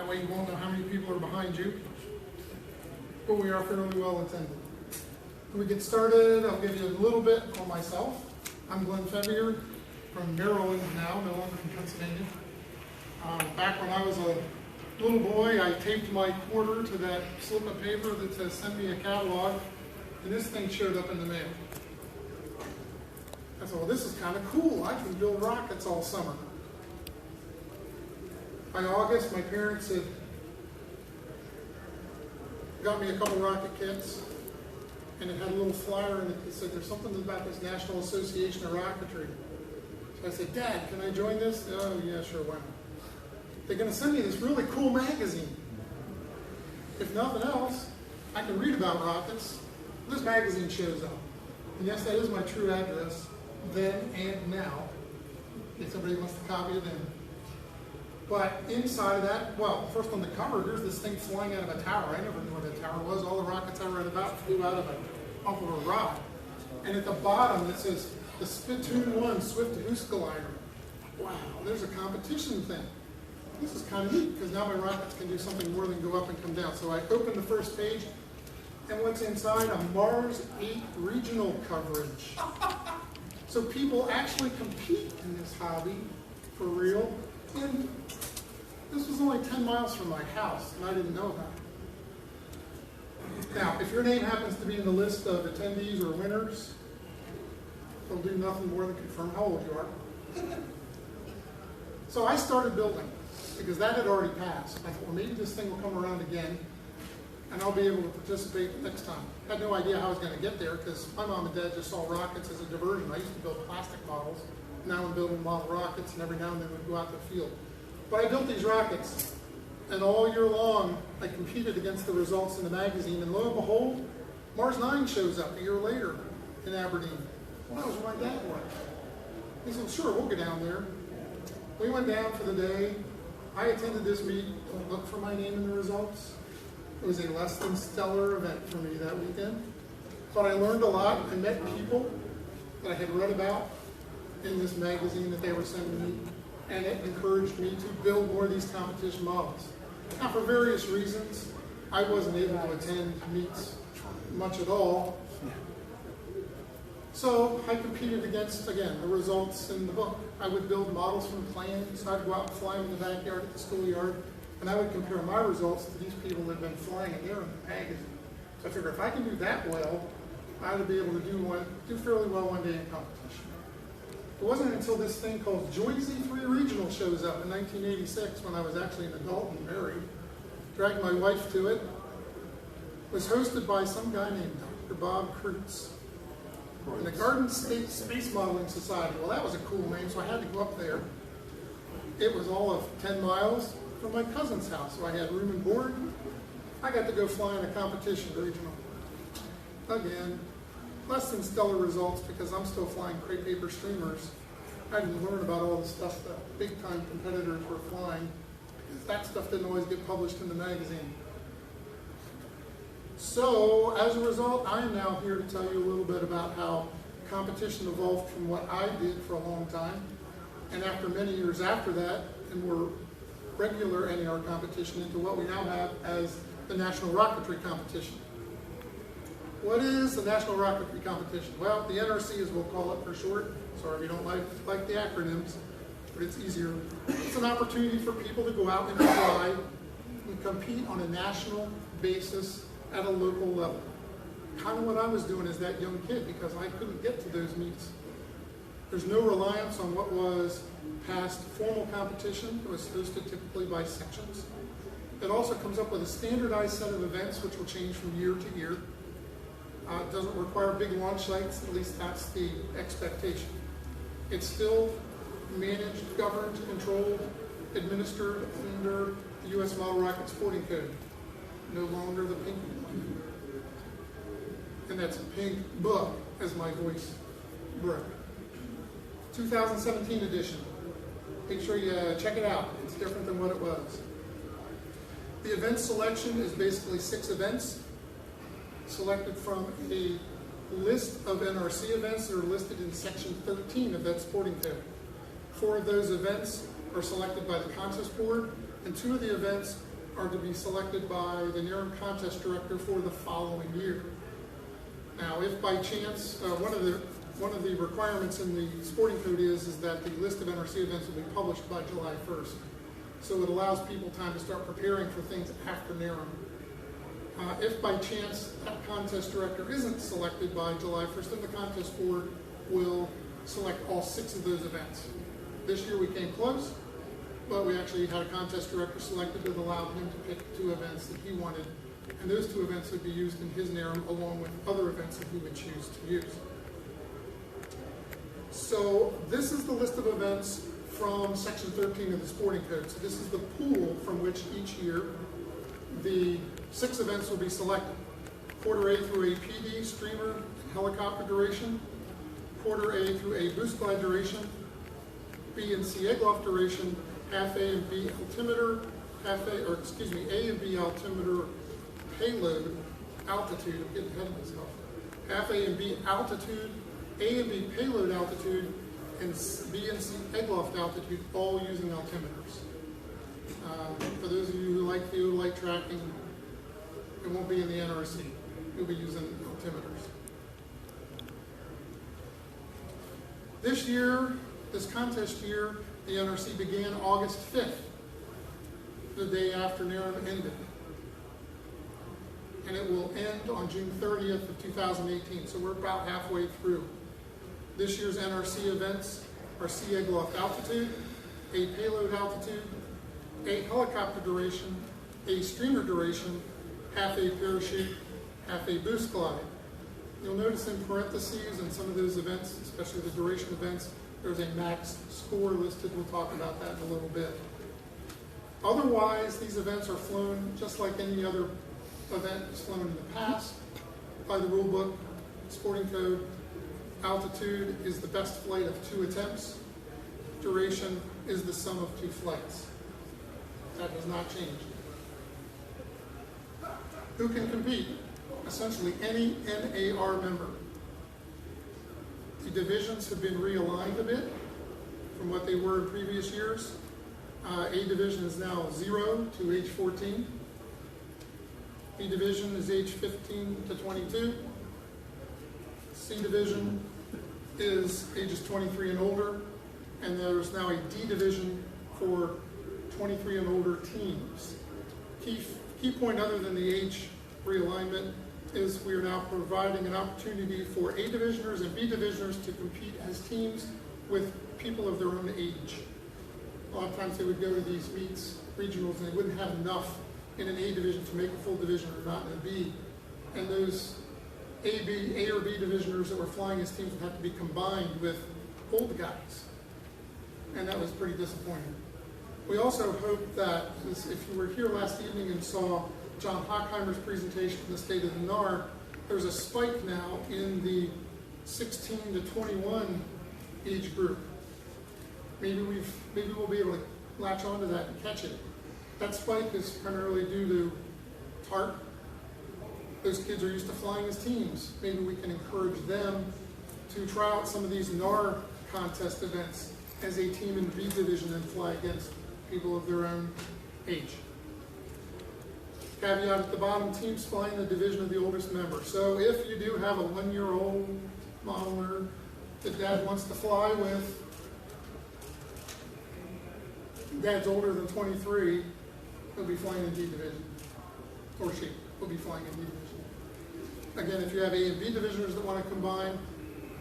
way you won't know how many people are behind you. But we are fairly well attended. When we get started, I'll give you a little bit on myself. I'm Glenn Febier from Maryland now, no longer from Pennsylvania. Back when I was a little boy, I taped my quarter to that slip of paper that says send me a catalog, and this thing showed up in the mail. I thought, well, this is kind of cool. I can build rockets all summer. By August, my parents had got me a couple rocket kits, and it had a little flyer in it that said, there's something about this National Association of Rocketry. So I said, Dad, can I join this? Oh, yeah, sure, why not? They're going to send me this really cool magazine. If nothing else, I can read about rockets. This magazine shows up. And yes, that is my true address, then and now, if somebody wants to copy it in. But inside of that, well, first on the cover, here's this thing flying out of a tower. I never knew where the tower was. All the rockets I read about flew out of off of a rock. And at the bottom, it says, the Spittoon 1 Swift Goose Glider. Wow, there's a competition thing. This is kind of neat, because now my rockets can do something more than go up and come down. So I open the first page, and what's inside? A Mars 8 regional coverage. So people actually compete in this hobby, for real. And this was only 10 miles from my house, and I didn't know about it. Now, if your name happens to be in the list of attendees or winners, they'll do nothing more than confirm how old you are. So I started building, because that had already passed. I thought, well, maybe this thing will come around again, and I'll be able to participate next time. I had no idea how I was going to get there, because my mom and dad just saw rockets as a diversion. I used to build plastic models. Now I'm building model rockets, and every now and then we'd go out to the field. But I built these rockets, and all year long I competed against the results in the magazine, and lo and behold, Mars 9 shows up a year later in Aberdeen. Well, that was where my dad worked. He said, sure, we'll go down there. We went down for the day. I attended this meet, don't look for my name in the results. It was a less than stellar event for me that weekend. But I learned a lot. I met people that I had read about in this magazine that they were sending me, and it encouraged me to build more of these competition models. Now, for various reasons, I wasn't able to attend meets much at all. So I competed against, again, the results in the book. I would build models from plans. I'd go out and fly them in the backyard at the schoolyard, and I would compare my results to these people that had been flying in their magazine. So I figured if I can do that well, I would be able to do fairly well one day in competition. It wasn't until this thing called Joyzy 3 Regional shows up in 1986, when I was actually an adult and married, dragged my wife to it. It was hosted by some guy named Dr. Bob Kreutz in the Garden State Space Modeling Society. Well, that was a cool name, so I had to go up there. It was all of 10 miles from my cousin's house, so I had room and board. I got to go fly in a competition regional. Again, less than stellar results, because I'm still flying crepe paper streamers. I didn't learn about all the stuff that big-time competitors were flying, because that stuff didn't always get published in the magazine. So, as a result, I am now here to tell you a little bit about how competition evolved from what I did for a long time, and after many years after that, and more regular NAR competition, into what we now have as the National Rocketry Competition. What is the National Rocketry Competition? Well, the NRC, as we'll call it for short. Sorry if you don't like the acronyms, but it's easier. It's an opportunity for people to go out and fly and compete on a national basis at a local level. Kind of what I was doing as that young kid, because I couldn't get to those meets. There's no reliance on what was past formal competition. It was hosted typically by sections. It also comes up with a standardized set of events, which will change from year to year. It doesn't require big launch sites, at least that's the expectation. It's still managed, governed, controlled, administered under the U.S. Model Rocket Sporting Code. No longer the pink one. And that's a pink book, as my voice broke. 2017 edition. Make sure you check it out. It's different than what it was. The event selection is basically 6 events selected from a list of NRC events that are listed in Section 13 of that sporting code. 4 of those events are selected by the Contest Board, and 2 of the events are to be selected by the NARCON contest director for the following year. Now, if by chance, one of the requirements in the sporting code is that the list of NRC events will be published by July 1st. So it allows people time to start preparing for things after NARCON. If by chance that contest director isn't selected by July 1st, then the contest board will select all 6 of those events. This year we came close, but we actually had a contest director selected that allowed him to pick 2 events that he wanted, and those 2 events would be used in his NARCON along with other events that he would choose to use. So this is the list of events from Section 13 of the Sporting Code. So this is the pool from which each year the 6 events will be selected. Quarter A through A PD, streamer, helicopter duration. Quarter A through A boost glide duration. B and C egg loft duration. Half A and B altimeter. A and B altimeter payload altitude. I'm getting ahead of myself. Half A and B altitude. A and B payload altitude, and B and C egg loft altitude, all using altimeters. For those of you who like theodolite tracking, it won't be in the NRC. You'll be using altimeters. This year, this contest year, the NRC began August 5th, the day after NARCON ended. And it will end on June 30th of 2018, so we're about halfway through. This year's NRC events are C egg loft altitude, A payload altitude, A helicopter duration, A streamer duration, half A parachute, half A boost glide. You'll notice in parentheses in some of those events, especially the duration events, there's a max score listed. We'll talk about that in a little bit. Otherwise, these events are flown just like any other event that's flown in the past by the rule book, sporting code. Altitude is the best flight of 2 attempts. Duration is the sum of 2 flights. That does not change. Who can compete? Essentially any NAR member. The divisions have been realigned a bit from what they were in previous years. A division is now 0 to age 14. B division is age 15 to 22. C division is ages 23 and older, and there's now a D division for 23 and older teams. Key point other than the age realignment is we are now providing an opportunity for A divisioners and B divisioners to compete as teams with people of their own age. A lot of times they would go to these meets, regionals, and they wouldn't have enough in an A division to make a full division or not in a B. And those A or B divisioners that were flying as teams would have to be combined with old guys. And that was pretty disappointing. We also hope that, if you were here last evening and saw John Hockheimer's presentation from the State of the NAR, there's a spike now in the 16 to 21 age group. Maybe we'll be able to latch onto that and catch it. That spike is primarily due to TARP. Those kids are used to flying as teams. Maybe we can encourage them to try out some of these NAR contest events as a team in B division and fly against people of their own age. Caveat at the bottom, teams flying the division of the oldest member. So if you do have a 1-year-old modeler that dad wants to fly with, dad's older than 23, he'll be flying in D division. Or she will be flying in D division. Again, if you have A and B divisioners that want to combine,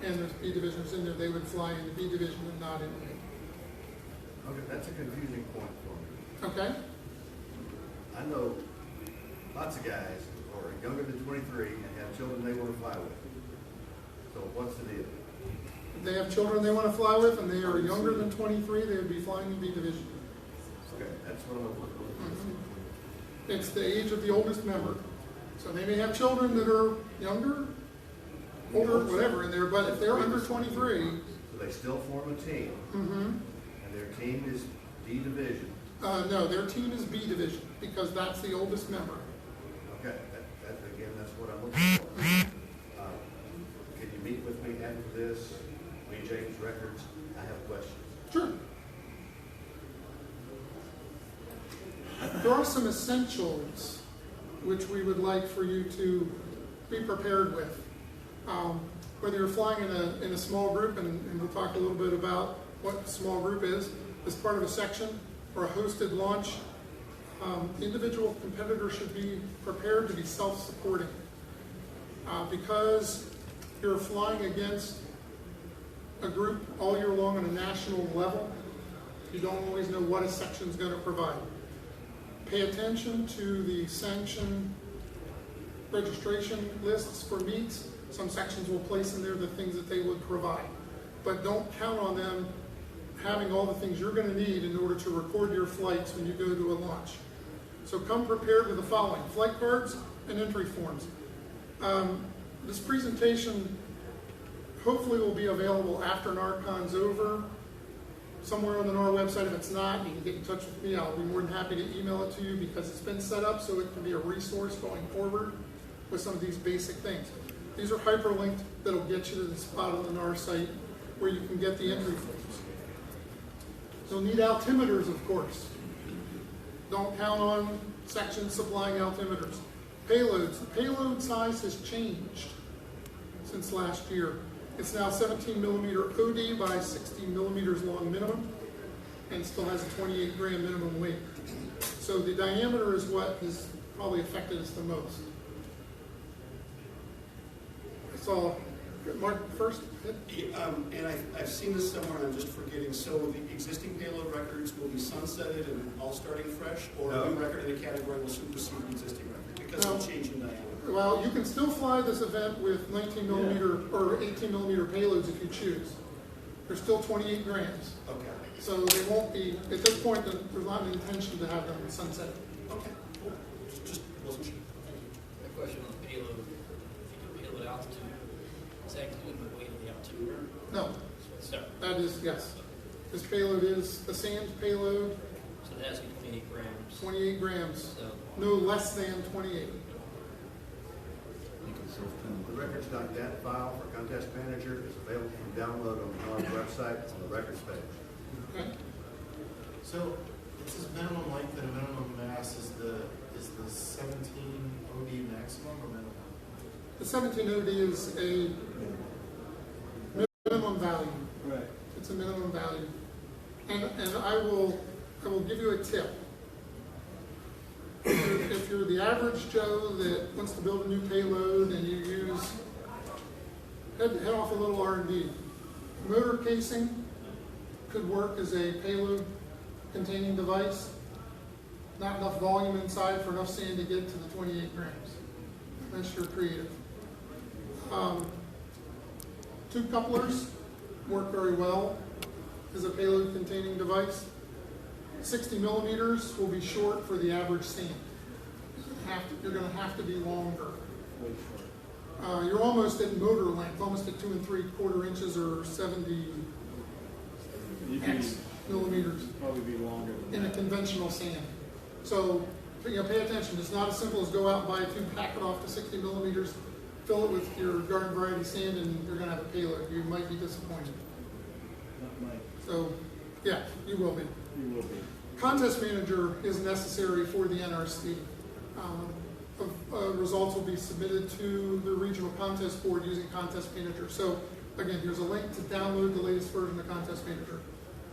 and there's B divisioners in there, they would fly in the B division and not in A. Okay, that's a confusing point for me. Okay? I know lots of guys who are younger than 23 and have children they want to fly with. So what's the deal? If they have children they want to fly with and they are younger than 23, they would be flying in B division. Okay, that's what I'm looking for. It's the age of the oldest member. So they may have children that are younger, older, whatever in there, but if they're under 23. So they still form a team, and their team is D division. No, their team is B division because that's the oldest member. Okay, again, that's what I'm looking for. Can you meet with me after this? Me, James Records, I have questions. Sure. There are some essentials which we would like for you to be prepared with. Whether you're flying in a small group, and we'll talk a little bit about what a small group is, as part of a section or a hosted launch, the individual competitor should be prepared to be self-supporting. Because you're flying against a group all year long on a national level, you don't always know what a section is going to provide. Pay attention to the sanction registration lists for meets. Some sections will place in there the things that they would provide. But don't count on them having all the things you're going to need in order to record your flights when you go to a launch. So come prepared with the following: flight cards and entry forms. This presentation hopefully will be available after NARCON's over, somewhere on the NAR website. If it's not, you can get in touch with me. I'll be more than happy to email it to you, because it's been set up so it can be a resource going forward with some of these basic things. These are hyperlinked that'll get you to the spot on the NAR site where you can get the entry forms. You'll need altimeters, of course. Don't count on sections supplying altimeters. Payloads. The payload size has changed since last year. It's now 17 millimeter OD by 60 millimeters long minimum, and still has a 28 gram minimum weight. So the diameter is what has probably affected us the most. I saw Mark first. And I've seen this somewhere, and I'm just forgetting. So the existing payload records will be sunsetted and all starting fresh, or a new record in a category will supersede the existing record because of the change in diameter? Well, you can still fly this event with 19 millimeter or 18 millimeter payloads if you choose. They're still 28 grams. Okay. So they won't be, at this point, there's not an intention to have them sunset. Okay, cool. Just wasn't sure. A question on the payload. If you do payload altitude, is that including the weight of the altimeter? No, So it's separate. that is, yes. This payload is the sand payload, So it has to be 28 grams. 28 grams, So no less than 28. The records.dat file for contest manager is available for download on the NAR website on the records page. Okay? So it says minimum length and a minimum mass is the 17 OD maximum or minimum? The 17 OD is a minimum value. Right. It's a minimum value. And I will give you a tip. If you're the average Joe that wants to build a new payload and you use, head off a little R&D. Motor casing could work as a payload containing device. Not enough volume inside for enough sand to get to the 28 grams. Unless you're creative. Two couplers work very well as a payload containing device. 60 millimeters will be short for the average sand. You're going to have to be longer. You're almost at motor length, almost at 2 3/4 inches or 70 millimeters Probably be longer than in a that. conventional sand. So, pay attention. It's not as simple as go out and buy a tube, pack it off to 60 millimeters, fill it with your garden variety sand, and you're going to have a payload. You might be disappointed. Not Mike. So, yeah, you will be. You will be. Contest manager is necessary for the NRC. Results will be submitted to the regional contest board using contest manager. So again, here's a link to download the latest version of contest manager.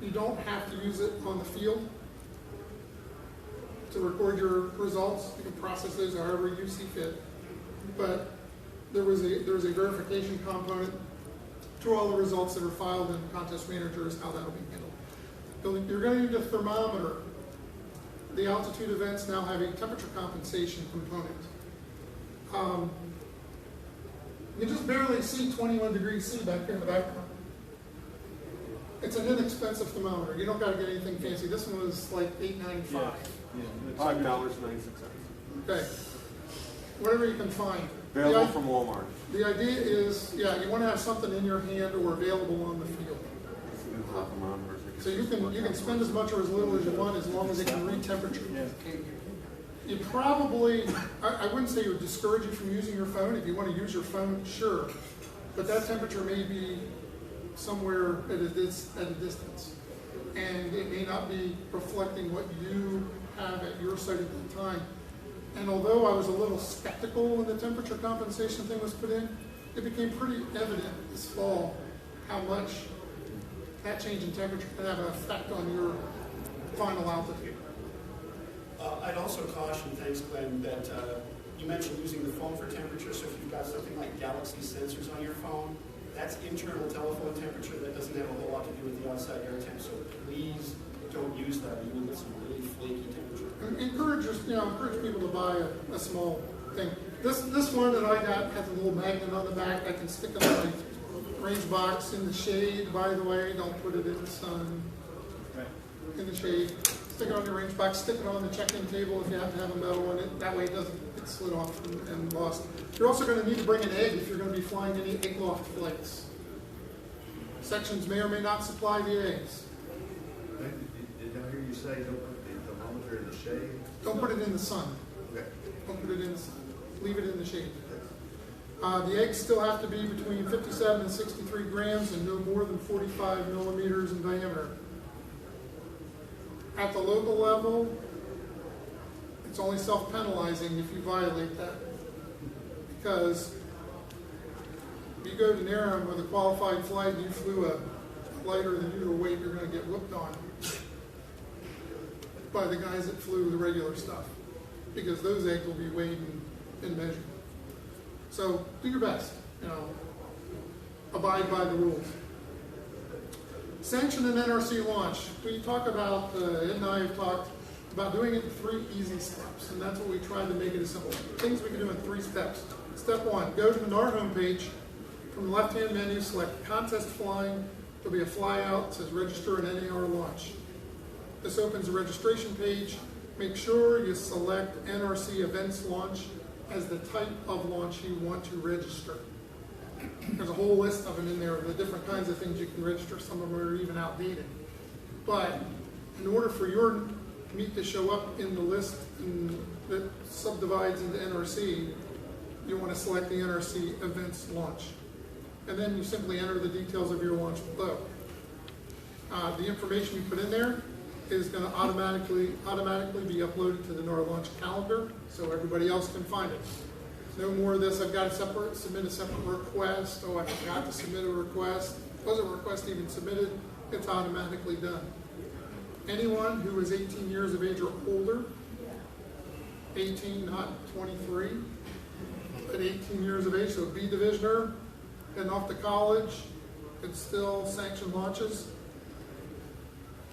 You don't have to use it on the field to record your results. You can process those however you see fit. But there's a verification component to all the results that are filed in contest manager is how that'll be handled. You're going to need a thermometer. The altitude events now have a temperature compensation component. You just barely see 21 degrees C back here in the background. It's an inexpensive thermometer. You don't got to get anything fancy. This one was like $8.95. Yeah. $5.96. Okay. Whatever you can find. Available from Walmart. The idea is, you want to have something in your hand or available on the field. So you can spend as much or as little as you want as long as it can read temperature. Yeah. You probably, I wouldn't say it would discourage you from using your phone. If you want to use your phone, sure. But that temperature may be somewhere at a distance. And it may not be reflecting what you have at your site at that time. And although I was a little skeptical when the temperature compensation thing was put in, it became pretty evident this fall how much that change in temperature can have an effect on your final altitude. I'd also caution, thanks Glenn, that you mentioned using the phone for temperature, so if you've got something like Galaxy sensors on your phone, that's internal telephone temperature. That doesn't have a whole lot to do with the outside air temp, so please don't use that. You will get some really flaky temperature. And encourage people to buy a small thing. This one that I got has a little magnet on the back. I can stick it on my range box in the shade, by the way. Don't put it in the sun. In the shade. Stick it on your range box. Stick it on the check-in table if you happen to have a metal on it. That way it doesn't get slid off and lost. You're also going to need to bring an egg if you're going to be flying any egg loft flights. Sections may or may not supply the eggs. Did I hear you say don't put the thermometer in the shade? Don't put it in the sun. Okay. Don't put it in the sun. Leave it in the shade. The eggs still have to be between 57 and 63 grams and no more than 45 millimeters in diameter. At the local level, it's only self-penalizing if you violate that. Because if you go to NARCON with a qualified flight and you flew a lighter than usual weight, you're going to get whooped on by the guys that flew the regular stuff. Because those eggs will be weighed and measured. So do your best, abide by the rules. Sanction an NRC launch. We talk about, Ed and I have talked about doing it in 3 easy steps, and that's what we tried to make it as simple. Things we can do in 3 steps. Step 1, go to the NAR homepage. From the left-hand menu, select Contest Flying. There'll be a flyout that says Register an NAR Launch. This opens a registration page. Make sure you select NRC Events Launch as the type of launch you want to register. There's a whole list of them in there, the different kinds of things you can register. Some of them are even outdated. But in order for your meet to show up in the list that subdivides into NRC, you want to select the NRC Events Launch. And then you simply enter the details of your launch below. The information you put in there is going to automatically be uploaded to the NAR launch calendar so everybody else can find it. No more of this, I've got to submit a separate request. Oh, I forgot to submit a request. Wasn't a request even submitted? It's automatically done. Anyone who is 18 years of age or older, 18, not 23, but 18 years of age, so B divisioner, heading off to college, it's still sanctioned launches.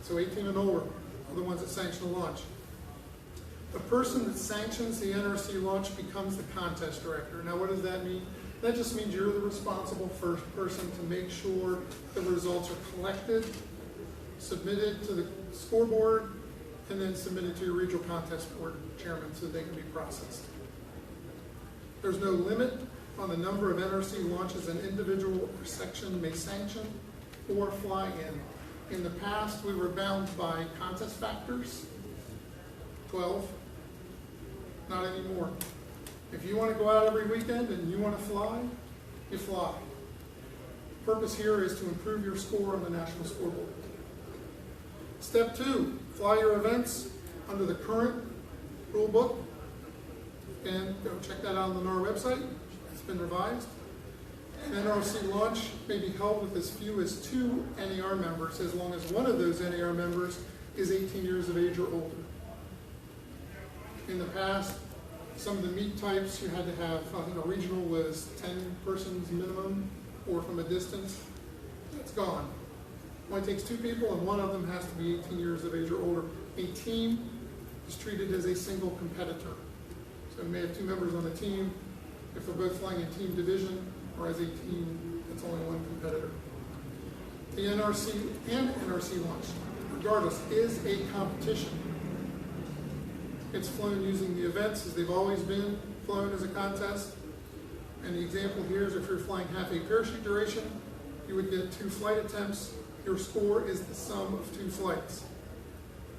So 18 and older are the ones that sanction a launch. The person that sanctions the NRC launch becomes the contest director. Now what does that mean? That just means you're the responsible first person to make sure the results are collected, submitted to the scoreboard, and then submitted to your regional contest board chairman so they can be processed. There's no limit on the number of NRC launches an individual or section may sanction or fly in. In the past, we were bound by contest factors, 12. Not anymore. If you want to go out every weekend and you want to fly, you fly. Purpose here is to improve your score on the national scoreboard. Step 2, fly your events under the current rule book. And go check that out on the NAR website. It's been revised. An NRC launch may be held with as few as 2 NAR members, as long as one of those NAR members is 18 years of age or older. In the past, some of the meet types you had to have, I think a regional was 10 persons minimum, or from a distance. That's gone. It only takes 2 people, and one of them has to be 18 years of age or older. A team is treated as a single competitor. So you may have 2 members on a team. If they're both flying in team division, or as a team, it's only 1 competitor. The NRC and NRC launch, regardless, is a competition. It's flown using the events as they've always been flown as a contest. And the example here is if you're flying half a parachute duration, you would get 2 flight attempts. Your score is the sum of 2 flights.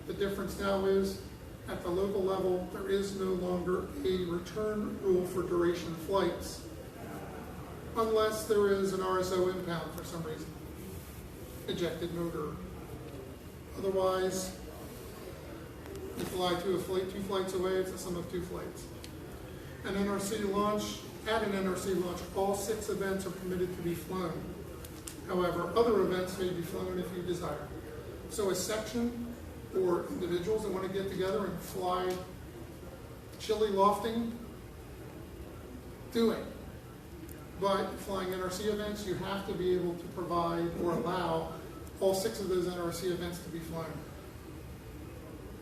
The difference now is, at the local level, there is no longer a return rule for duration flights, unless there is an RSO impound for some reason, ejected motor. Otherwise, You fly two flights away, it's a sum of 2 flights. An NRC launch, at an NRC launch, all 6 events are permitted to be flown. However, other events may be flown if you desire. So a section or individuals that want to get together and fly chili lofting, do it. But flying NRC events, you have to be able to provide or allow all 6 of those NRC events to be flown.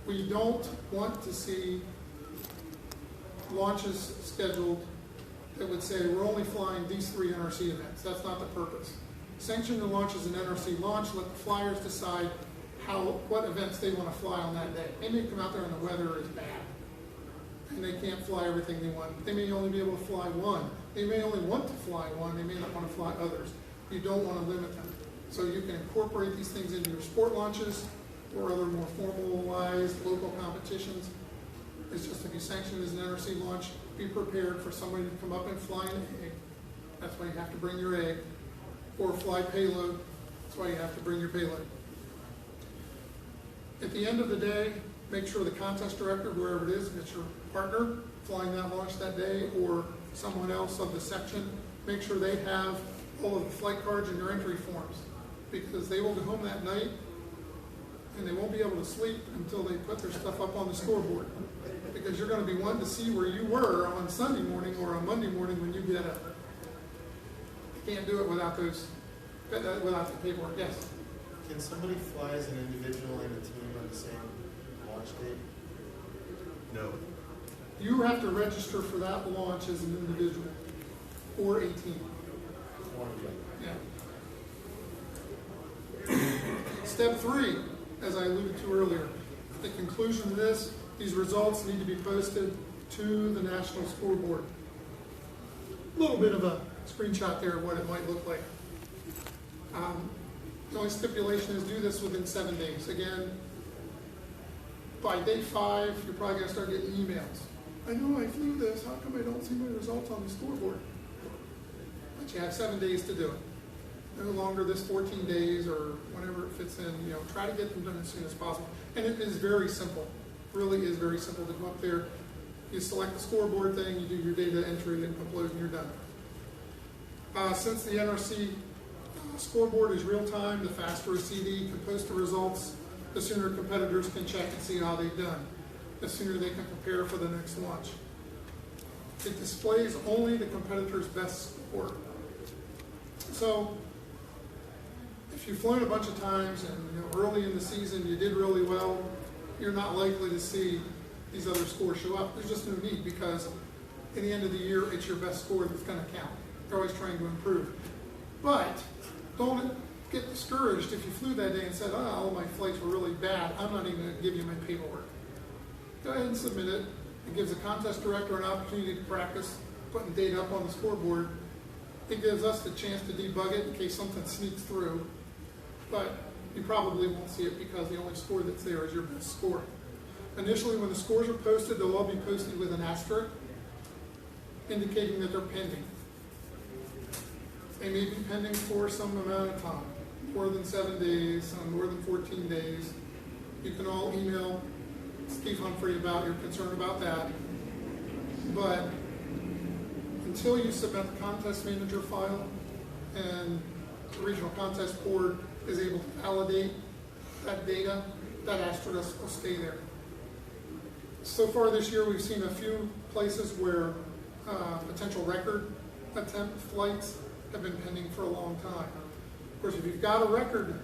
We don't want to see launches scheduled that would say we're only flying these 3 NRC events. That's not the purpose. Sanction the launch as an NRC launch. Let the flyers decide what events they want to fly on that day. They may come out there and the weather is bad, and they can't fly everything they want. They may only be able to fly one. They may only want to fly one. They may not want to fly others. You don't want to limit them. So you can incorporate these things into your sport launches or other more formalized local competitions. It's just if you sanction it as an NRC launch, be prepared for somebody to come up and fly an egg. That's why you have to bring your egg. Or fly payload. That's why you have to bring your payload. At the end of the day, make sure the contest director, whoever it is, if it's your partner flying that launch that day or someone else of the section, make sure they have all of the flight cards and your entry forms, because they will go home that night and they won't be able to sleep until they put their stuff up on the scoreboard, because you're going to be wanting to see where you were on Sunday morning or on Monday morning when you get up. You can't do it without the paperwork. Yes? Can somebody fly as an individual and a team on the same launch date? No. You have to register for that launch as an individual or a team. One of the other. Yeah. Step 3, as I alluded to earlier, at the conclusion of this, these results need to be posted to the National Scoreboard. A little bit of a screenshot there of what it might look like. The only stipulation is do this within 7 days. Again, by day 5, you're probably going to start getting emails. I know I flew this. How come I don't see my results on the scoreboard? But you have 7 days to do it. No longer this 14 days or whenever it fits in. Try to get them done as soon as possible. And it is very simple. Really is very simple to go up there. You select the scoreboard thing, you do your data entry and upload, and you're done. Since the NRC scoreboard is real time, the faster a CD can post the results, the sooner competitors can check and see how they've done, the sooner they can prepare for the next launch. It displays only the competitor's best score. So if you've flown a bunch of times and early in the season you did really well, you're not likely to see these other scores show up. There's just no need, because at the end of the year, it's your best score that's going to count. They're always trying to improve. But don't get discouraged if you flew that day and said, all my flights were really bad. I'm not even going to give you my paperwork. Go ahead and submit it. It gives the contest director an opportunity to practice putting data up on the scoreboard. It gives us the chance to debug it in case something sneaks through. But you probably won't see it because the only score that's there is your best score. Initially, when the scores are posted, they'll all be posted with an asterisk, indicating that they're pending. They may be pending for some amount of time, more than 7 days, some more than 14 days. You can all email Steve Humphrey about your concern about that. But until you submit the contest manager file and the regional contest board is able to validate that data, that asterisk will stay there. So far this year, we've seen a few places where potential record attempt flights have been pending for a long time. Of course, if you've got a record,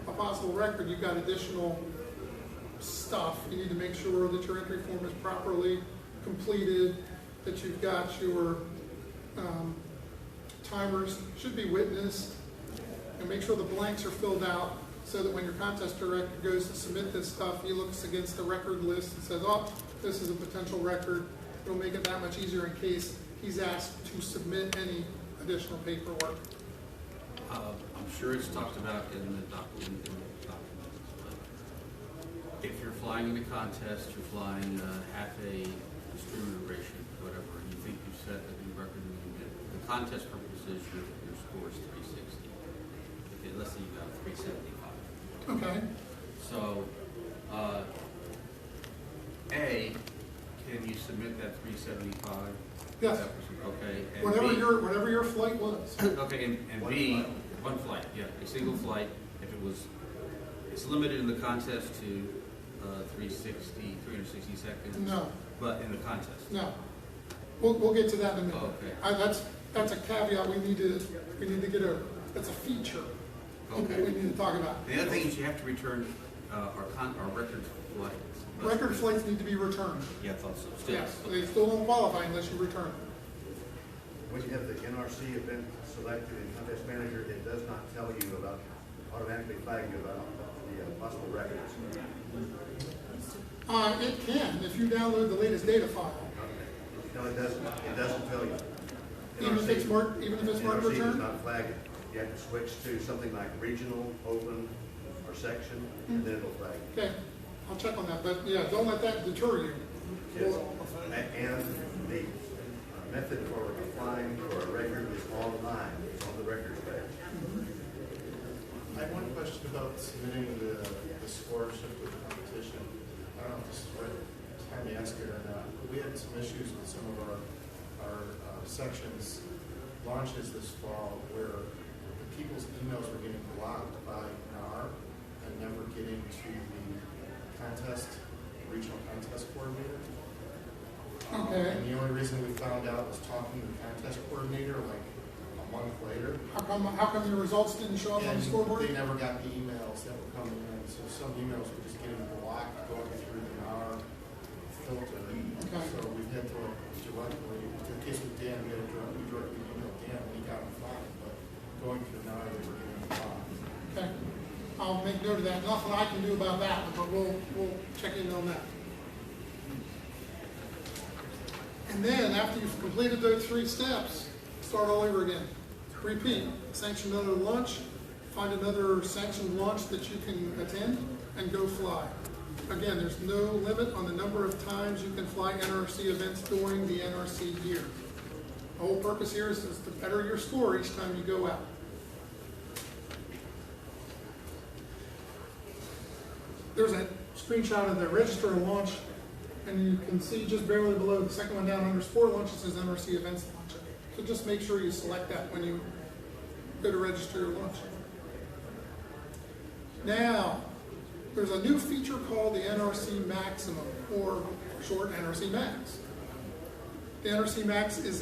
a possible record, you've got additional stuff. You need to make sure that your entry form is properly completed, that you've got your timers should be witnessed, and make sure the blanks are filled out so that when your contest director goes to submit this stuff, he looks against the record list and says, this is a potential record. It'll make it that much easier in case he's asked to submit any additional paperwork. I'm sure it's talked about in the documents, but if you're flying in a contest, you're flying half a stream duration, whatever, and you think you set a new record, the contest purpose is your score is 360. Okay, let's say you got 375. Okay. So A, can you submit that 375? Yes. Okay. And Whatever your flight was. Okay, and B, one flight, yeah, a single flight, if it was, it's limited in the contest to 360 seconds? No, But in the contest? no. We'll get to that in a minute. Okay. That's a caveat we need to get that's a feature. Okay. We need to talk about. The other thing is you have to return our record flights. Record flights need to be returned. Yeah, I thought so. Still. Yes, they still don't qualify unless you return them. When you have the NRC event selected in contest manager, it does not tell you about, automatically flag you about the possible records. It can, if you download the latest data file. No, it doesn't. It doesn't tell you. Even if it's marked NRC does return? not flag it. You have to switch to something like regional, open, or section, and then it'll flag it. Okay, I'll check on that, but yeah, don't let that deter you. Yes. And the method for applying for a record is online. It's on the records page. I have one question about submitting the scholarship to the competition. I don't know if this is the right time to ask it or not, but we had some issues with some of our sections launches this fall where the people's emails were getting blocked by NAR and never getting to the regional contest coordinator. Okay. And the only reason we found out was talking to the contest coordinator like a month later. How come your results didn't show up on the scoreboard? They never got the emails that were coming in, so some emails were just getting blocked going through the NAR filter. Okay. So we've had to directly, in the case with Dan, we had to directly email Dan, and he got them fine, but going through NAR, they were getting blocked. Okay, I'll make note of that. Nothing I can do about that, but we'll check in on that. And then, after you've completed those 3 steps, start all over again. Repeat. Sanction another launch, find another sanctioned launch that you can attend, and go fly. Again, there's no limit on the number of times you can fly NRC events during the NRC year. The whole purpose here is to better your score each time you go out. There's a screenshot of the register and launch, and you can see just barely below the second one down under sport launch, it says NRC events launch. So just make sure you select that when you go to register your launch. Now, there's a new feature called the NRC Maximum, or short NRC Max. The NRC Max is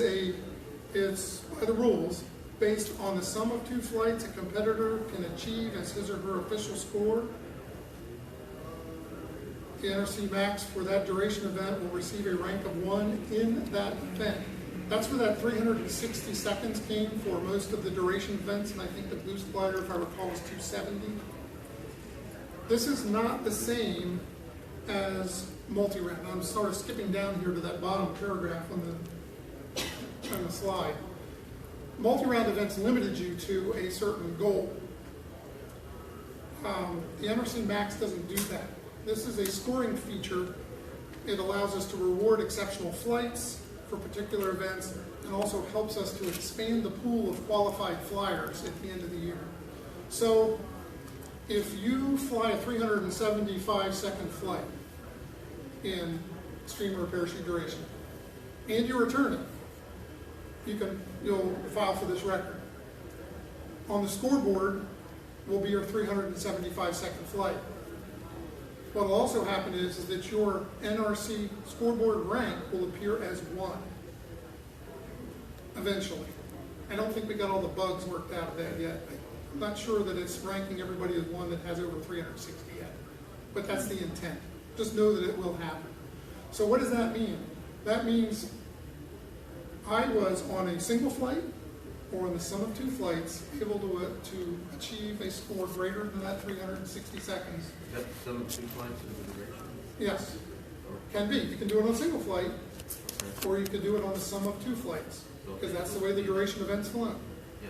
by the rules, based on the sum of 2 flights a competitor can achieve as his or her official score. The NRC Max for that duration event will receive a rank of 1 in that event. That's where that 360 seconds came for most of the duration events, and I think the boost glider, if I recall, was 270. This is not the same as multi-round. I'm sort of skipping down here to that bottom paragraph on the slide. Multi-round events limited you to a certain goal. The NRC Max doesn't do that. This is a scoring feature. It allows us to reward exceptional flights for particular events, and also helps us to expand the pool of qualified flyers at the end of the year. So, if you fly a 375-second flight in streamer or parachute duration, and you return it, you'll file for this record. On the scoreboard will be your 375-second flight. What will also happen is that your NRC scoreboard rank will appear as 1 eventually. I don't think we got all the bugs worked out of that yet. I'm not sure that it's ranking everybody as 1 that has over 360 yet, but that's the intent. Just know that it will happen. So what does that mean? That means I was on a single flight or on the sum of 2 flights able to achieve a score greater than that 360 seconds. Is that the sum of 2 flights in the duration? Yes, can be. You can do it on a single flight, or you can do it on the sum of 2 flights, because that's the way the duration event's flown. Yeah.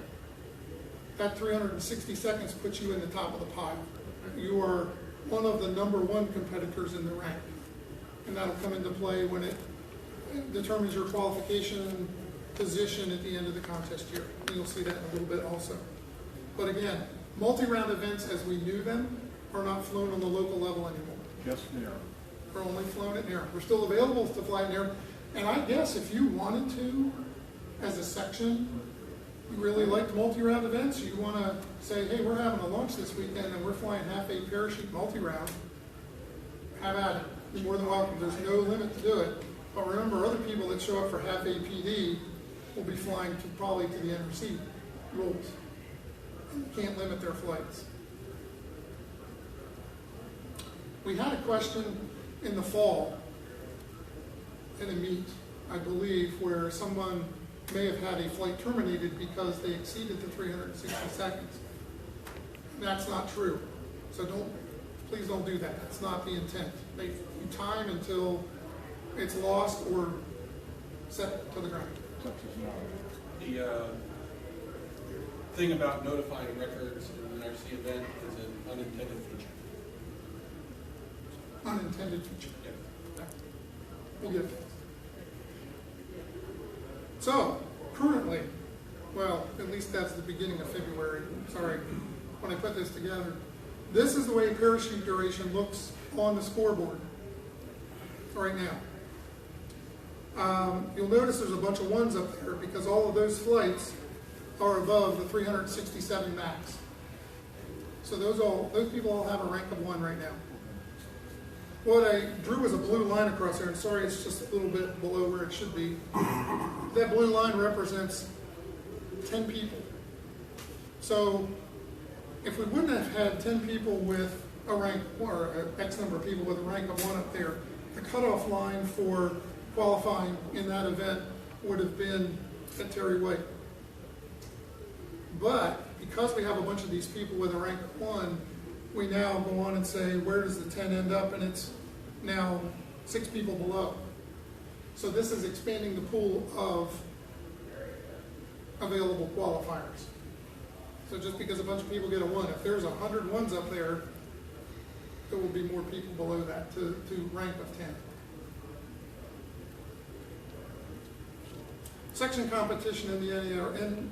That 360 seconds puts you in the top of the pile. You are one of the number 1 competitors in the rank, and that'll come into play when it determines your qualification position at the end of the contest year. And you'll see that in a little bit also. But again, multi-round events as we knew them are not flown on the local level anymore. Just there. are only flown at NARCON. We're still available to fly at NARCON. And I guess if you wanted to, as a section, you really liked multi-round events, you want to say, hey, we're having a launch this weekend and we're flying half a parachute multi-round, have at it. You're more than welcome. There's no limit to do it. But remember, other people that show up for half APD will be flying probably to the NRC rules. And you can't limit their flights. We had a question in the fall in a meet, I believe, where someone may have had a flight terminated because they exceeded the 360 seconds. That's not true. So please don't do that. That's not the intent. You time until it's lost or set to the ground. The thing about notifying records in an NRC event is an unintended feature. Unintended feature. Yeah. We'll get that. So, currently, well, at least that's the beginning of February. Sorry, when I put this together. This is the way parachute duration looks on the scoreboard right now. You'll notice there's a bunch of ones up there because all of those flights are above the 367 max. So those people all have a rank of 1 right now. What I drew was a blue line across there, and sorry, it's just a little bit below where it should be. That blue line represents 10 people. So if we wouldn't have had 10 people with a rank, or X number of people with a rank of 1 up there, the cutoff line for qualifying in that event would have been at Terry White. But because we have a bunch of these people with a rank of 1, we now go on and say, where does the 10 end up? And it's now 6 people below. So this is expanding the pool of available qualifiers. So just because a bunch of people get a 1, if there's 100 ones up there, there will be more people below that to rank of 10. Section competition in the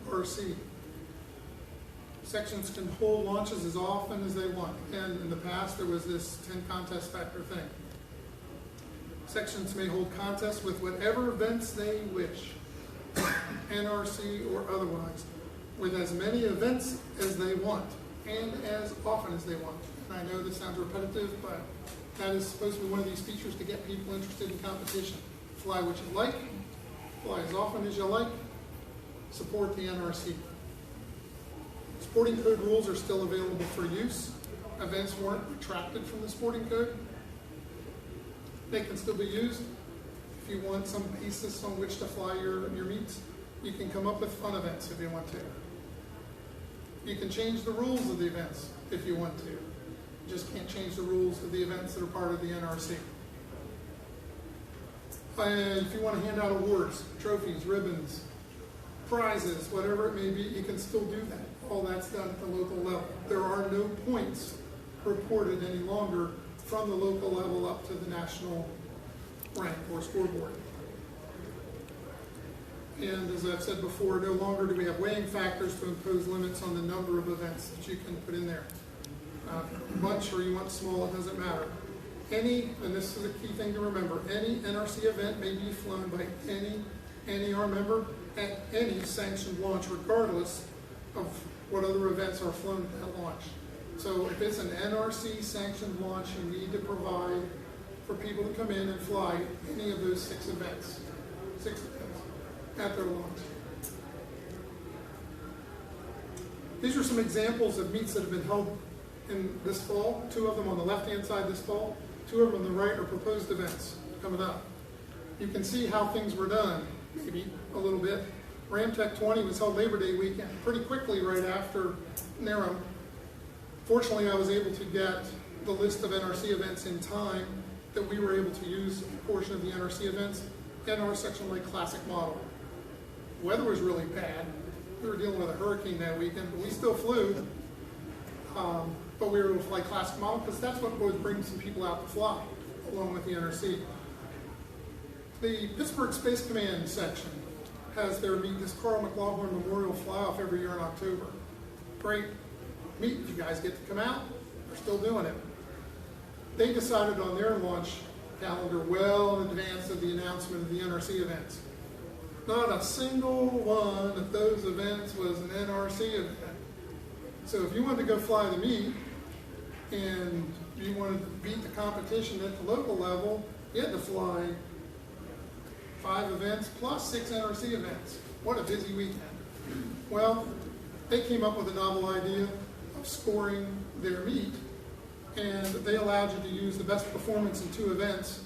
NRC. Sections can hold launches as often as they want. And in the past, there was this 10 contest factor thing. Sections may hold contests with whatever events they wish, NRC or otherwise, with as many events as they want and as often as they want. And I know this sounds repetitive, but that is supposed to be one of these features to get people interested in competition. Fly what you like, fly as often as you like, support the NRC. Sporting code rules are still available for use. Events weren't retracted from the sporting code. They can still be used. If you want some basis on which to fly your meets, you can come up with fun events if you want to. You can change the rules of the events if you want to. You just can't change the rules of the events that are part of the NRC. And if you want to hand out awards, trophies, ribbons, prizes, whatever it may be, you can still do that. All that's done at the local level. There are no points reported any longer from the local level up to the national rank or scoreboard. And as I've said before, no longer do we have weighing factors to impose limits on the number of events that you can put in there. Much or you want small, it doesn't matter. And this is a key thing to remember, any NRC event may be flown by any NER member at any sanctioned launch, regardless of what other events are flown at launch. So if it's an NRC sanctioned launch, you need to provide for people to come in and fly any of those 6 events at their launch. These are some examples of meets that have been held in this fall. 2 of them on the left-hand side this fall, 2 of them on the right are proposed events coming up. You can see how things were done, maybe a little bit. Ramtech 20 was held Labor Day weekend, pretty quickly right after NARCON. Fortunately, I was able to get the list of NRC events in time that we were able to use a portion of the NRC events in our section like Classic Model. The weather was really bad. We were dealing with a hurricane that weekend, but we still flew. But we were able to fly Classic Model because that's what would bring some people out to fly, along with the NRC. The Pittsburgh Space Command section has their meet, this Carl McLaughlin Memorial Fly-Off every year in October. Great meet if you guys get to come out. They're still doing it. They decided on their launch calendar well in advance of the announcement of the NRC events. Not a single one of those events was an NRC event. So if you wanted to go fly the meet and you wanted to beat the competition at the local level, you had to fly 5 events plus 6 NRC events. What a busy weekend. Well, they came up with a novel idea of scoring their meet, and they allowed you to use the best performance in 2 events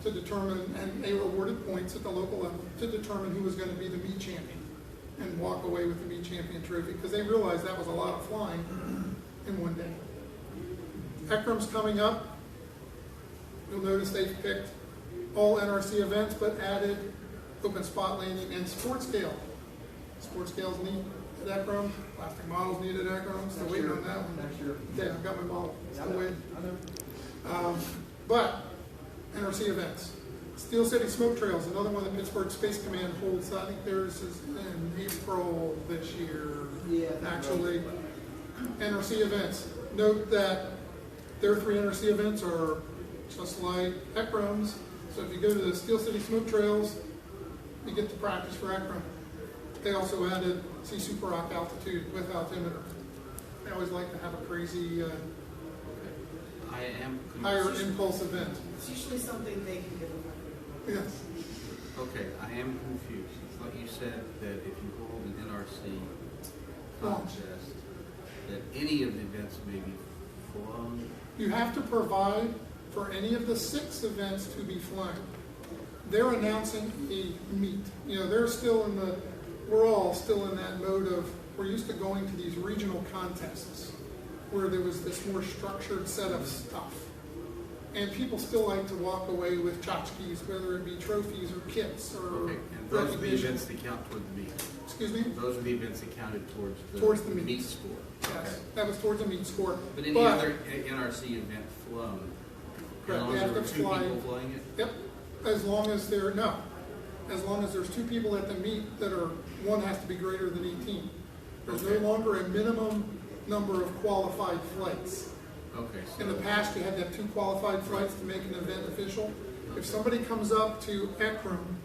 to determine, and they awarded points at the local level to determine who was going to be the meet champion and walk away with the meet champion trophy, because they realized that was a lot of flying in one day. ECRM's coming up. You'll notice they've picked all NRC events, but added open spot landing and sport scale. Sport scale's neat at ECRM. Plastic models needed at ECRM. Still waiting on that one. Next year. Yeah, I've got my model. Still waiting. I know. But NRC events. Steel City Smoke Trails, another one that Pittsburgh Space Command holds. I think theirs is in April this year. Yeah. Actually, NRC events. Note that their 3 NRC events are just like ECRM's. So if you go to the Steel City Smoke Trails, you get to practice for ECRM. They also added Sea Super Rock altitude with altimeter. They always like to have a crazy I am higher confused. impulse event. It's usually something they can give away. Yes. Okay, I am confused. I thought you said that if you hold an NRC Launch. contest, that any of the events may be flown. You have to provide for any of the 6 events to be flown. They're announcing a meet. You know, they're still in the, we're all still in that mode of, we're used to going to these regional contests where there was this more structured set of stuff. And people still like to walk away with tchotchkes, whether it be trophies or kits or Okay, and those are the recognition. events that count toward the meet. Excuse me? Those are the events that counted Towards the meet meet. score. Yes, Okay. that was towards a meet score. But any other NRC event flown, as Correct, long they as have there were to 2 fly. people flying it? Yep, as long as there's 2 people at the meet that are, one has to be greater than 18. There's no Okay. longer a minimum number of qualified flights. Okay, so. In the past, you had to have 2 qualified flights to make an event official. If somebody comes up to ECRM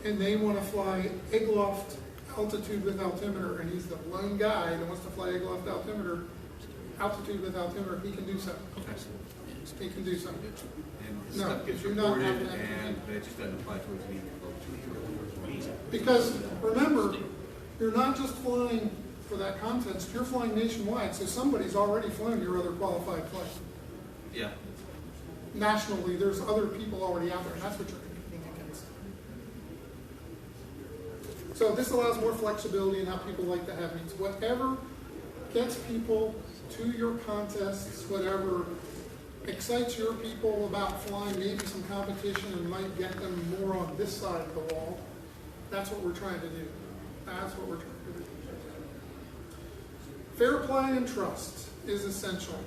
and they want to fly egg-loft altitude with altimeter, and he's the lone guy that wants to fly egg-loft altitude with altimeter, he can do so. Okay. He can do so. And the No, stuff gets you do not reported, have to have and it. that just doesn't apply towards the meet. Because remember, you're not just flying for that contest, you're flying nationwide, so somebody's already flown your other qualified flight. Yeah. Nationally, there's other people already out there, and that's what you're competing against. So this allows more flexibility in how people like to have meets. Whatever gets people to your contests, whatever excites your people about flying, maybe some competition and might get them more on this side of the wall, that's what we're trying to do. That's what we're trying to do. Fair play and trust is essential.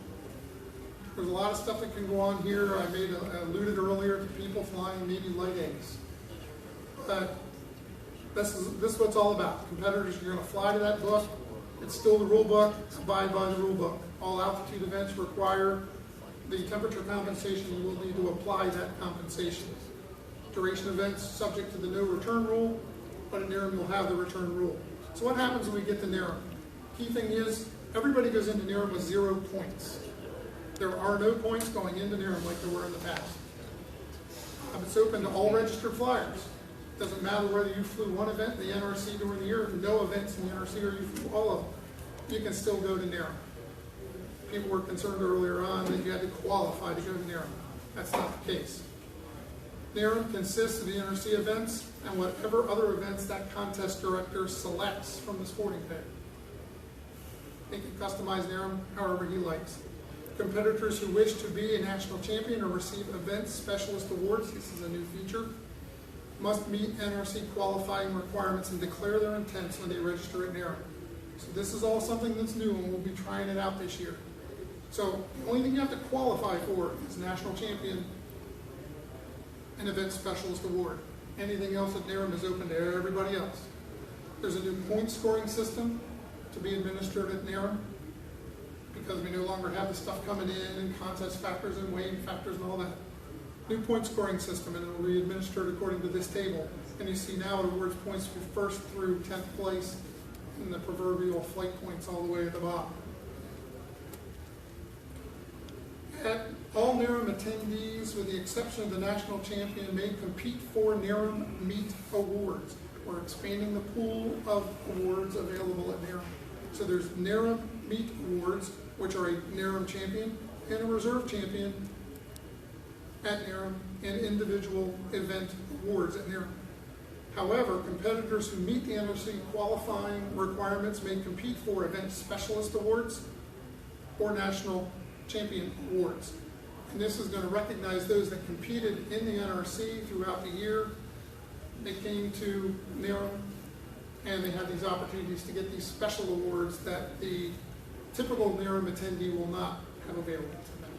There's a lot of stuff that can go on here. I alluded earlier to people flying maybe light eggs. But this is what it's all about. Competitors, you're going to fly to that book. It's still the rule book. Abide by the rule book. All altitude events require the temperature compensation. You will need to apply that compensation. Duration events subject to the no return rule, but in NARCON you'll have the return rule. So what happens when we get to NARCON? Key thing is, everybody goes into NARCON with 0 points. There are no points going into NARCON like there were in the past. It's open to all registered flyers. Doesn't matter whether you flew one event in the NRC during the year, no events in the NRC, or you flew all of them. You can still go to NARCON. People were concerned earlier on that you had to qualify to go to NARCON. That's not the case. NARCON consists of the NRC events and whatever other events that contest director selects from the sporting page. He can customize NARCON however he likes. Competitors who wish to be a national champion or receive event specialist awards, this is a new feature, must meet NRC qualifying requirements and declare their intents when they register at NARCON. So this is all something that's new, and we'll be trying it out this year. So the only thing you have to qualify for is national champion and event specialist award. Anything else at NARCON is open to everybody else. There's a new point scoring system to be administered at NARCON because we no longer have the stuff coming in and contest factors and weighing factors and all that. New point scoring system, and it will be administered according to this table. And you see now it awards points for first through 10th place, and the proverbial flight points all the way at the bottom. All NARM attendees, with the exception of the national champion, may compete for NARM Meet Awards. We're expanding the pool of awards available at NARM. So there's NARM Meet Awards, which are a NARM champion and a reserve champion at NARM, and individual event awards at NARM. However, competitors who meet the NRC qualifying requirements may compete for event specialist awards or national champion awards. And this is going to recognize those that competed in the NRC throughout the year. They came to NARM and they had these opportunities to get these special awards that the typical NARM attendee will not have available to them.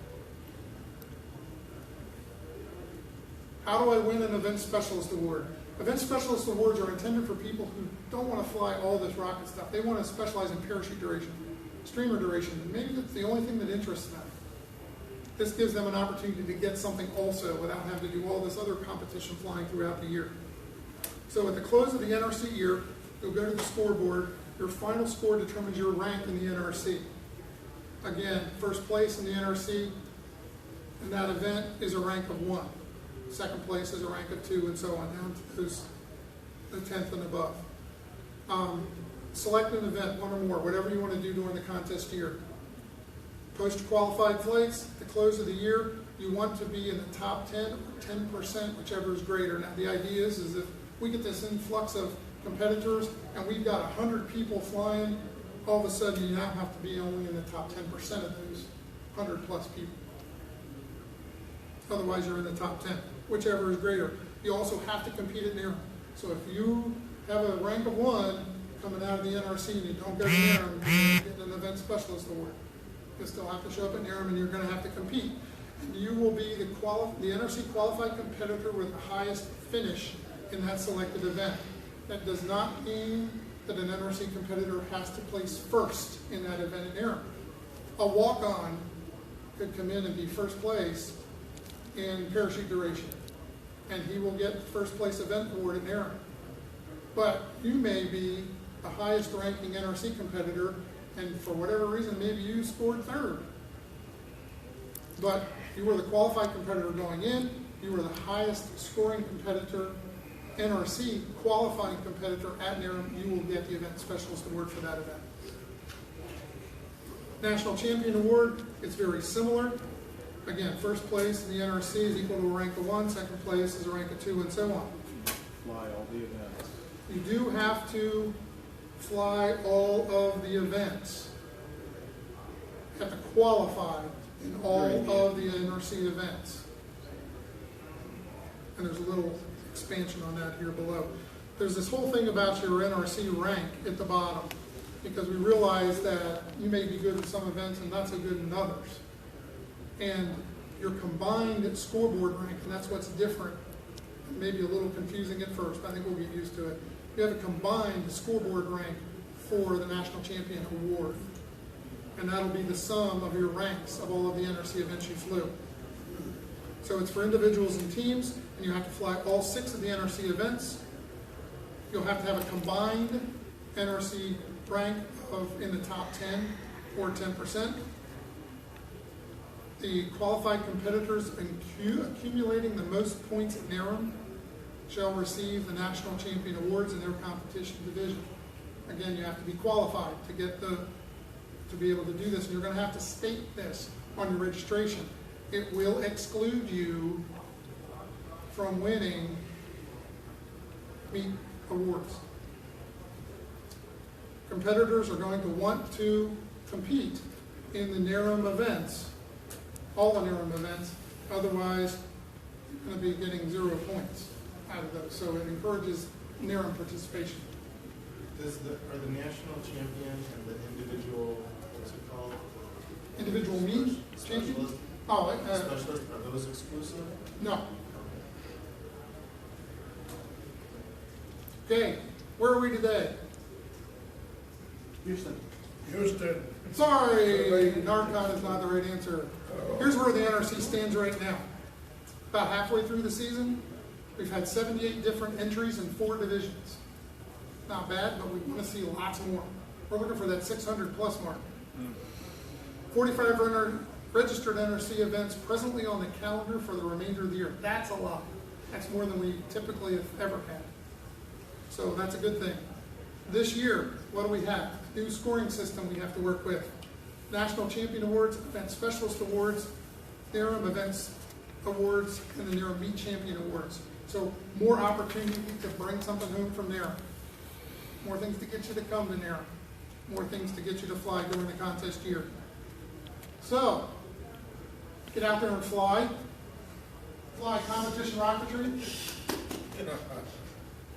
How do I win an event specialist award? Event specialist awards are intended for people who don't want to fly all this rocket stuff. They want to specialize in parachute duration, streamer duration, and maybe that's the only thing that interests them. This gives them an opportunity to get something also without having to do all this other competition flying throughout the year. So at the close of the NRC year, you'll go to the scoreboard. Your final score determines your rank in the NRC. Again, first place in the NRC in that event is a rank of 1. Second place is a rank of 2, and so on, down to those, the 10th and above. Select an event, one or more, whatever you want to do during the contest year. Post-qualified flights, at the close of the year, you want to be in the top 10 or 10%, whichever is greater. Now, the idea is if we get this influx of competitors and we've got 100 people flying, all of a sudden you now have to be only in the top 10% of those 100 plus people. Otherwise, you're in the top 10, whichever is greater. You also have to compete at NARM. So if you have a rank of 1 coming out of the NRC and you don't go to NARM, you get an event specialist award. You still have to show up at NARM and you're going to have to compete. And you will be the NRC qualified competitor with the highest finish in that selected event. That does not mean that an NRC competitor has to place first in that event at NARM. A walk-on could come in and be first place in parachute duration, and he will get first place event award at NARM. But you may be the highest ranking NRC competitor, and for whatever reason, maybe you scored 3rd. But you were the qualified competitor going in, you were the highest scoring competitor, NRC qualifying competitor at NARM, you will get the event specialist award for that event. National champion award, it's very similar. Again, first place in the NRC is equal to a rank of 1, second place is a rank of 2, and so on. Fly all the events. You do have to fly all of the events. You have to qualify in all of the NRC events. And there's a little expansion on that here below. There's this whole thing about your NRC rank at the bottom, because we realize that you may be good in some events and not so good in others. And your combined scoreboard rank, and that's what's different, maybe a little confusing at first, but I think we'll get used to it. You have a combined scoreboard rank for the National Champion Award. And that'll be the sum of your ranks of all of the NRC events you flew. So it's for individuals and teams, and you have to fly all 6 of the NRC events. You'll have to have a combined NRC rank of in the top 10 or 10%. The qualified competitors accumulating the most points at NARM shall receive the National Champion Awards in their competition division. Again, you have to be qualified to get to be able to do this, and you're going to have to state this on your registration. It will exclude you from winning meet awards. Competitors are going to want to compete in the NARM events, all the NARM events, otherwise you're going to be getting 0 points out of those. So it encourages NARM participation. Are the national champion and the individual, what's it called? Individual meet champion? Specialist? Oh, Specialist, are those exclusive? no. Okay, where are we today? Houston. Houston. Sorry, NARCON is not the right answer. Here's where the NRC stands right now. About halfway through the season, we've had 78 different entries in 4 divisions. Not bad, but we want to see lots more. We're looking for that 600 plus mark. 45 registered NRC events presently on the calendar for the remainder of the year. That's a lot. That's more than we typically have ever had. So that's a good thing. This year, what do we have? New scoring system we have to work with. National Champion Awards, Event Specialist Awards, NARM Events Awards, and the NARM Meet Champion Awards. So more opportunity to bring something home from NARM. More things to get you to come to NARM. More things to get you to fly during the contest year. So, get out there and fly. Fly competition rocketry.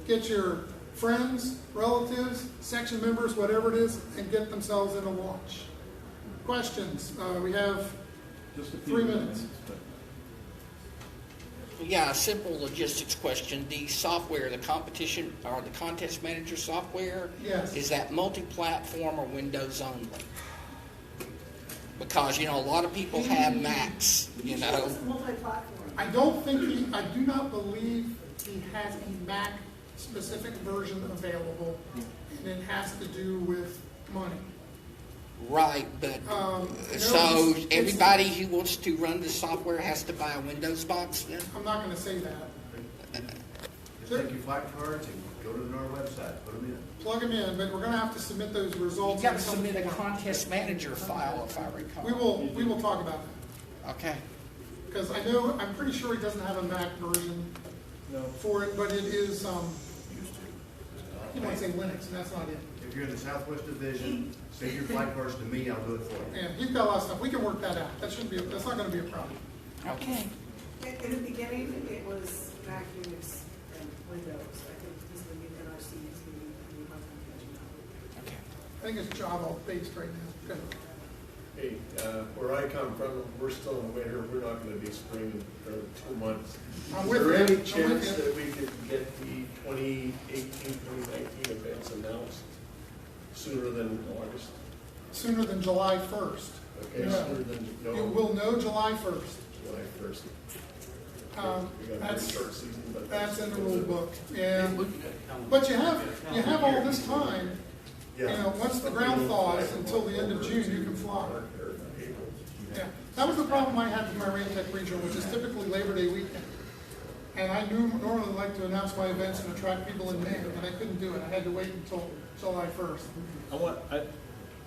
Get your friends, relatives, section members, whatever it is, and get themselves in a launch. Questions? We have Just a few 3 minutes. Yeah, a simple logistics question. The software, the competition or the contest manager software, Yes. is that multi-platform or Windows only? Because, a lot of people have Macs, It's multi-platform. I do not believe he has a Mac specific version available, and it has to do with money. Right, but so everybody who wants to run the software has to buy a Windows box then? I'm not going to say that. Just take your flight cards and go to our website, put them in. Plug them in, but we're going to have to submit those results. You've got to in some submit a form. contest manager file, if I recall. We will talk about that. Okay. Because I'm pretty sure he doesn't have a Mac version for it, but it is, you want to say Linux, and that's not it. If you're in the Southwest Division, send your flight cards to me, I'll do it for you. Yeah, he's got a lot of stuff. We can work that out. That's not going to be a problem. Okay. In the beginning, it was Mac, Unix, and Windows. I think this would be NRC, this would be Okay. I think it's Java based right now. Good. Hey, where I come from, we're still in winter. We're not going to be spring for 2 months. I'm Is with there you. any I'm chance with you. that we could get the 2018, 2019 events announced sooner than August? Sooner than July 1st. Okay, Yeah. sooner than, You will know July 1st. July 1st. We got a That's very short season, but that's in the rule book. Yeah. Look at that calendar. But you have all this time. Yeah. Once the ground thaws until the end of June, you can fly. Yeah, that was the problem I had with my Rantec regional, which is typically Labor Day weekend. And I normally like to announce my events and attract people in May, and I couldn't do it. I had to wait until July 1st.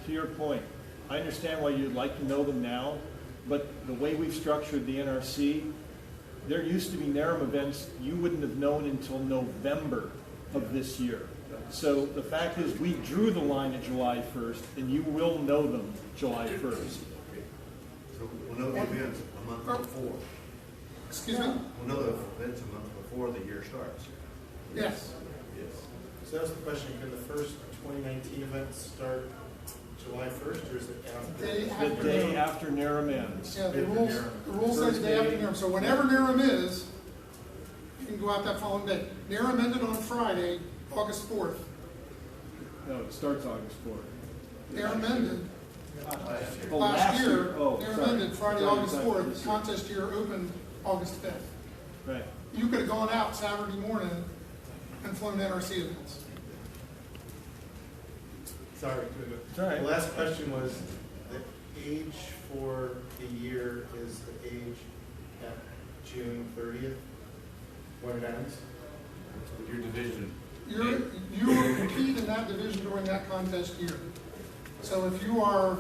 To your point, I understand why you'd like to know them now, but the way we've structured the NRC, there used to be NARM events you wouldn't have known until November of this year. So the fact is, we drew the line at July 1st, and you will know them July 1st. So we'll know the events a month before. Excuse me? We'll know the events a month before the year starts. Yes. Yes. So that was the question, can the first 2019 events start July 1st, or is it after? Day The day after NARM ends. Yeah, the rules say the day after NARM. So whenever NARM is, you can go out that following day. NARM ended on Friday, August 4th. No, it starts August 4th. NARM ended Oh, last year. Oh, NARM sorry. ended Friday, Sorry, August sorry. 4th. The contest year opened August 5th. Right. You could have gone out Saturday morning and flown NRC events. Sorry. It's all right. The last question was, the age for the year is the age at June 30th, when it ends? Your division. You will compete in that division during that contest year. So if you are,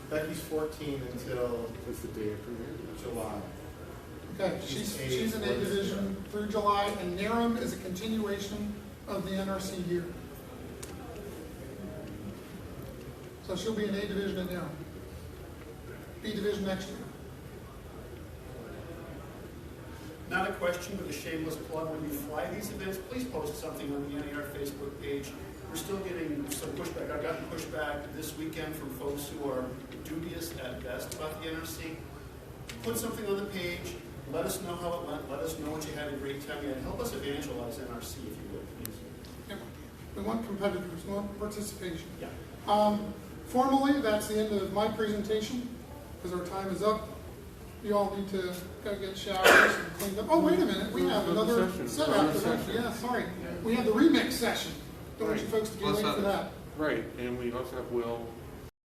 Becky's 14 until That's the day after July. okay, she's in A division through July, and NARM is a continuation of the NRC year. So she'll be in A division at NARM. B division next year. Not a question, but a shameless plug. When you fly these events, please post something on the NAR Facebook page. We're still getting some pushback. I've gotten pushback this weekend from folks who are dubious at best about the NRC. Put something on the page. Let us know how it went. Let us know what you had a great time. And help us evangelize NRC if you would, please. We want competitors, we want participation. Yeah. Formally, that's the end of my presentation, because our time is up. You all need to go get showers and clean up. Oh, wait a minute, we have another set after that. Yeah, sorry. We have the remix session. Don't want you folks to be late for that. Right, and we also have Will